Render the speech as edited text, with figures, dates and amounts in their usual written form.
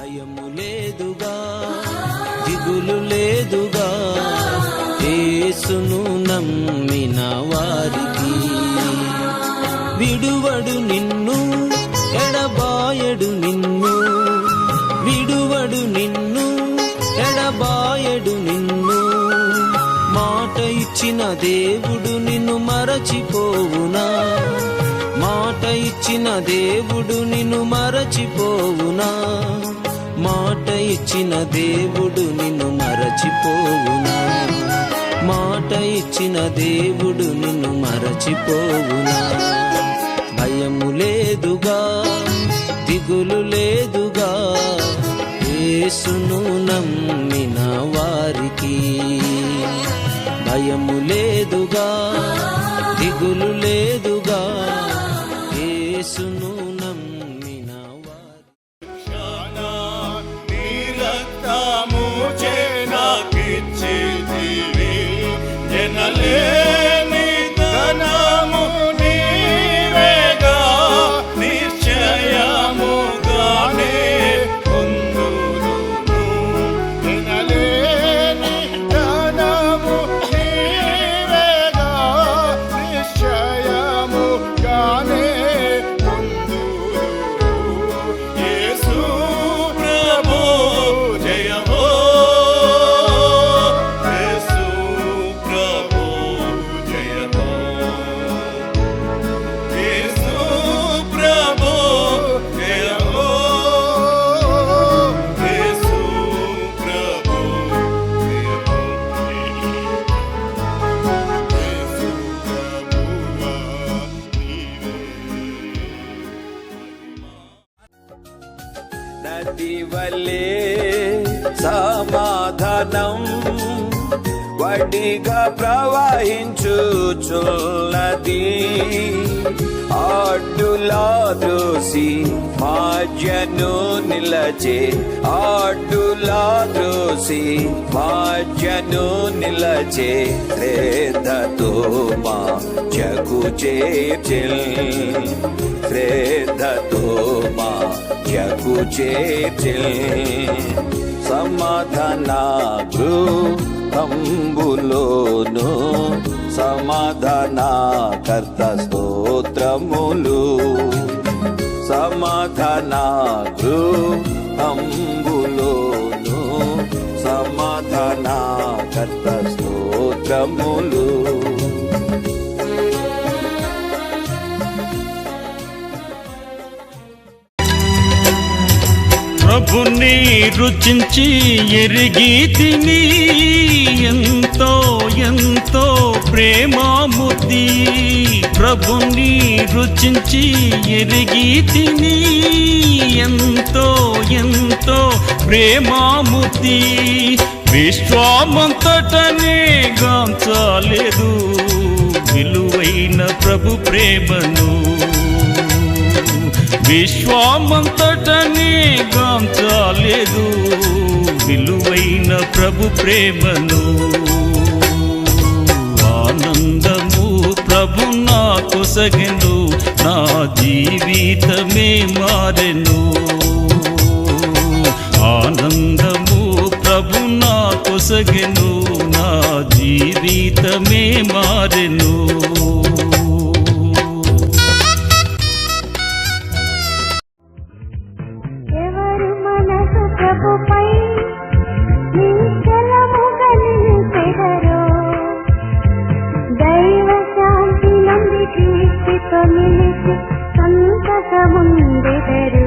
భయము లేదుగా, దిగులు లేదుగా, యేసును నమ్మిన వారికి. విడువడు నిన్ను, ఎడబాయడు నిన్ను, విడువడు నిన్ను, ఎడబాయడు నిన్ను. మాట ఇచ్చిన దేవుడు నిన్ను మరచిపోవునా? మాట ఇచ్చిన దేవుడు నిన్ను మరచిపోవునా? మాట ఇచ్చిన దేవుడు నిన్ను మరచిపోవునా? మాట ఇచ్చిన దేవుడు నిన్ను మరచిపోవునా? భయము లేదుగా, దిగులు లేదుగా, యేసును నమ్మిన వారికి. భయము లేదుగా, దిగులు లేదుగా, యేసును నమ్మిన వారికి. నీ రక్తము చే నాకిచ్చితివి, ఎనలేని ధనము నీవేగా, నిశ్చయముగానే పొందుదును. ఎనలేని ధనము నీవేగా, నిశ్చయముగానే పొందుదును. యేసు ప్రభు జయమో, యేసు ప్రభు జయమో, యేసు ప్రభు జయమో, యేసు ప్రభు జయమో, యేసు ప్రభువా నీవే. నది వలే సమాధానం వడిగా ప్రవహించుచున్నది, అడ్డులా ద్రోసి మధ్యను నిలచే, అడ్డులా ద్రోసి మధ్యను నిలచే, శ్రద్ధతో మా జగు చేర్చెల్, శ్రద్ధతో మా జగు చేర్చెల్. సమాధాన గృహంబులోను సమాధాన కర్త స్తోత్రములు, సమాధాన గృహంబులోను సమాధాన కర్త స్తోత్రములు. ప్రభుని రుచించి ఎరిగి తిని, ఎంతో ఎంతో ప్రేమామూర్తి. ప్రభుని రుచించి ఎరిగి తిని, ఎంతో ఎంతో ప్రేమామూర్తి. విశ్వమంతటనే గాంచలేదు విలువైన ప్రభు ప్రేమను, విశ్వమంతటనే గాంచలేదు విలువైన ప్రభు ప్రేమను. ఆనందము ప్రభు నాకు సగెను, నా జీవితమే మారెను. ఆనందము ప్రభు నాకు సగెను, నా జీవితమే మారెను. ప్రభుపై నిశ్చలముగా నిలిచెదరో, దైవ శాంతి నంది క్రీస్తుతో నిలిచి సంతకముందెదరు.